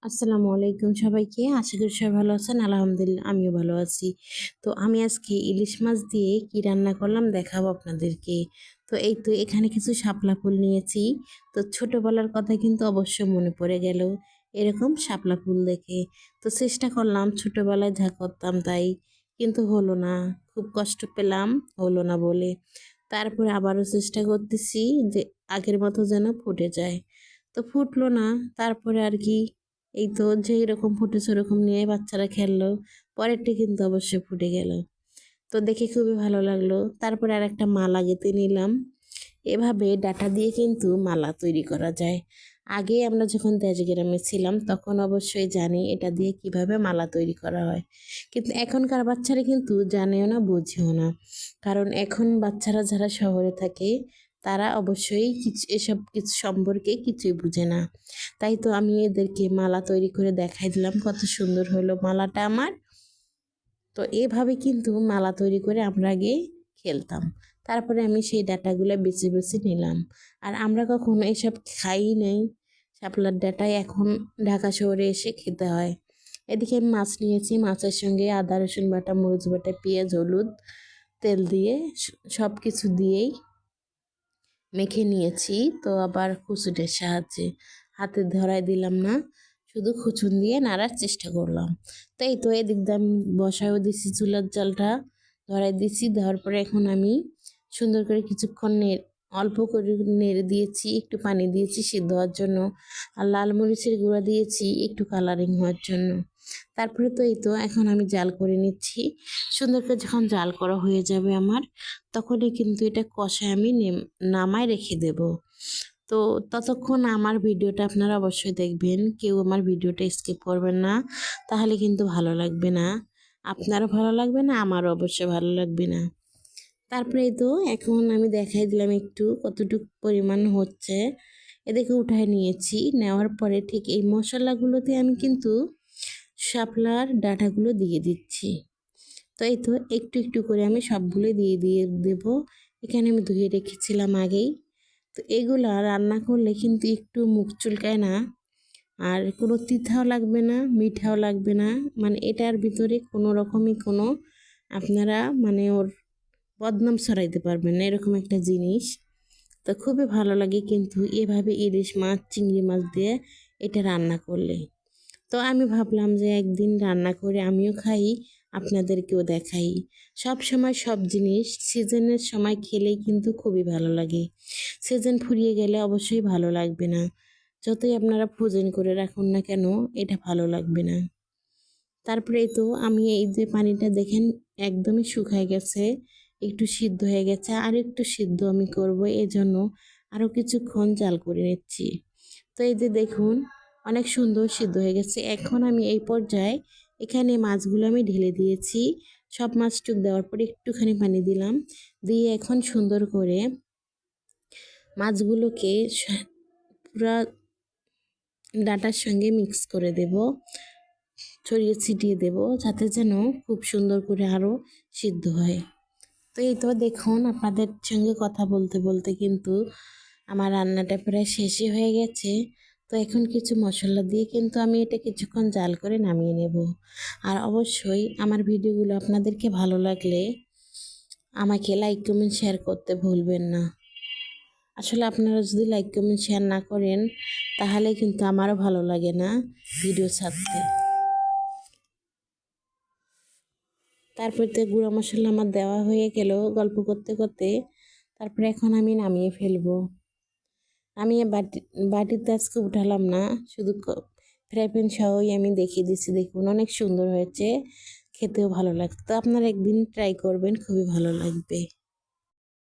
আসসালামু আলাইকুম সবাইকে। আশা করি সবাই ভালো আছেন। আলহামদুলিল্লাহ আমিও ভালো আছি। তো আমি আজকে ইলিশ মাছ দিয়ে কি রান্না করলাম দেখাবো আপনাদেরকে। তো এই তো এখানে কিছু শাপলা ফুল নিয়েছি। তো ছোটবেলার কথা কিন্তু অবশ্য মনে পড়ে গেল এরকম শাপলা ফুল দেখে। তো চেষ্টা করলাম ছোটবেলায় যা করতাম তাই, কিন্তু হলো না। খুব কষ্ট পেলাম, হলো না বলে। তারপরে আবারও চেষ্টা করতেছি যে আগের মতো যেন ফুটে যায়। তো ফুটলো না। তারপরে আর কি, এই তো যেই রকম ফুটেছে ওরকম নিয়ে বাচ্চারা খেললো। পরেরটি কিন্তু অবশ্যই ফুটে গেল। তো দেখে খুবই ভালো লাগলো। তারপরে আর একটা মালা গেঁথে নিলাম। এভাবে ডাটা দিয়ে কিন্তু মালা তৈরি করা যায়। আগে আমরা যখন দেশগ্রামে ছিলাম তখন অবশ্যই জানি এটা দিয়ে কিভাবে মালা তৈরি করা হয়, কিন্তু এখনকার বাচ্চারা কিন্তু জানেও না, বুঝেও না। কারণ এখন বাচ্চারা যারা শহরে থাকে তারা অবশ্যই কিছু এসব কিছু সম্পর্কে কিছুই বুঝে না। তাই তো আমি এদেরকে মালা তৈরি করে দেখাই দিলাম, কত সুন্দর হলো মালাটা আমার। তো এভাবে কিন্তু মালা তৈরি করে আমরা আগে খেলতাম। তারপরে আমি সেই ডাটাগুলো বেছে বেছে নিলাম। আর আমরা কখনো এসব খাই নাই। শাপলার ডাটাই এখন ঢাকা শহরে এসে খেতে হয়। এদিকে আমি মাছ নিয়েছি, মাছের সঙ্গে আদা রসুন বাটা, মরিচ বাটা, পেঁয়াজ, হলুদ, তেল দিয়ে সব কিছু দিয়েই মেখে নিয়েছি। তো আবার খুচুটের সাহায্যে হাতে ধরাই দিলাম না, শুধু খুচুন দিয়ে নাড়ার চেষ্টা করলাম। তো এই তো এদিক দিয়ে আমি বসায়ও দিছি চুলার জালটা, ধরাই দিছি। দেওয়ার পরে এখন আমি সুন্দর করে কিছুক্ষণ অল্প করে নেড়ে দিয়েছি, একটু পানি দিয়েছি সিদ্ধ হওয়ার জন্য, আর লাল মরিচের গুঁড়া দিয়েছি একটু কালারিং হওয়ার জন্য। তারপরে তো এই তো এখন আমি জাল করে নিচ্ছি। সুন্দর করে যখন জাল করা হয়ে যাবে আমার, তখনই কিন্তু এটা কষায় আমি নামায় রেখে দেব। তো ততক্ষণ আমার ভিডিওটা আপনারা অবশ্যই দেখবেন, কেউ আমার ভিডিওটা স্কিপ করবেন না, তাহলে কিন্তু ভালো লাগবে না। আপনারও ভালো লাগবে না, আমারও অবশ্যই ভালো লাগবে না। তারপরে এই তো এখন আমি দেখাই দিলাম একটু কতটুকু পরিমাণ হচ্ছে। এদিকে উঠায় নিয়েছি। নেওয়ার পরে ঠিক এই মশলাগুলোতে আমি কিন্তু শাপলার ডাঁটাগুলো দিয়ে দিচ্ছি। তো এই তো একটু একটু করে আমি সবগুলোই দিয়ে দিয়ে দেব। এখানে আমি ধুয়ে রেখেছিলাম আগেই। তো এগুলা রান্না করলে কিন্তু একটু মুখ চুলকায় না, আর কোনো তিতাও লাগবে না, মিঠাও লাগবে না। মানে এটার ভিতরে কোনো রকমই কোনো আপনারা মানে ওর বদনাম ছড়াইতে পারবেন না, এরকম একটা জিনিস। তো খুবই ভালো লাগে কিন্তু এভাবে ইলিশ মাছ, চিংড়ি মাছ দিয়ে এটা রান্না করলে। তো আমি ভাবলাম যে একদিন রান্না করে আমিও খাই, আপনাদেরকেও দেখাই। সব সময় সব জিনিস সিজনের সময় খেলেই কিন্তু খুবই ভালো লাগে। সিজন ফুরিয়ে গেলে অবশ্যই ভালো লাগবে না। যতই আপনারা ফ্রোজেন করে রাখুন না কেন, এটা ভালো লাগবে না। তারপরে এই তো আমি এই যে পানিটা দেখেন একদমই শুকায় গেছে, একটু সিদ্ধ হয়ে গেছে। আর একটু সিদ্ধ আমি করব, এজন্য আরও কিছুক্ষণ জাল করে নিচ্ছি। তো এই যে দেখুন অনেক সুন্দর সিদ্ধ হয়ে গেছে। এখন আমি এই পর্যায়ে এখানে মাছগুলো আমি ঢেলে দিয়েছি। সব মাছটুক দেওয়ার পরে একটুখানি পানি দিলাম, দিয়ে এখন সুন্দর করে মাছগুলোকে পুরা ডাঁটার সঙ্গে মিক্স করে দেব, ছড়িয়ে ছিটিয়ে দেব, যাতে যেন খুব সুন্দর করে আরও সিদ্ধ হয়। তো এই তো দেখুন আপনাদের সঙ্গে কথা বলতে বলতে কিন্তু আমার রান্নাটা প্রায় শেষই হয়ে গেছে। তো এখন কিছু মশলা দিয়ে কিন্তু আমি এটা কিছুক্ষণ জাল করে নামিয়ে নেব। আর অবশ্যই আমার ভিডিওগুলো আপনাদেরকে ভালো লাগলে আমাকে লাইক কমেন্ট শেয়ার করতে ভুলবেন না। আসলে আপনারা যদি লাইক কমেন্ট শেয়ার না করেন তাহলে কিন্তু আমারও ভালো লাগে না ভিডিও ছাড়তে। তারপর তো গুঁড়া মশলা আমার দেওয়া হয়ে গেল গল্প করতে করতে। তারপরে এখন আমি নামিয়ে ফেলবো। আমি বাটিতে আজকে উঠালাম না, শুধু ফ্রাই প্যান সহই আমি দেখিয়ে দিচ্ছি। দেখুন অনেক সুন্দর হয়েছে, খেতেও ভালো লাগতো। আপনারা একদিন ট্রাই করবেন, খুবই ভালো লাগবে।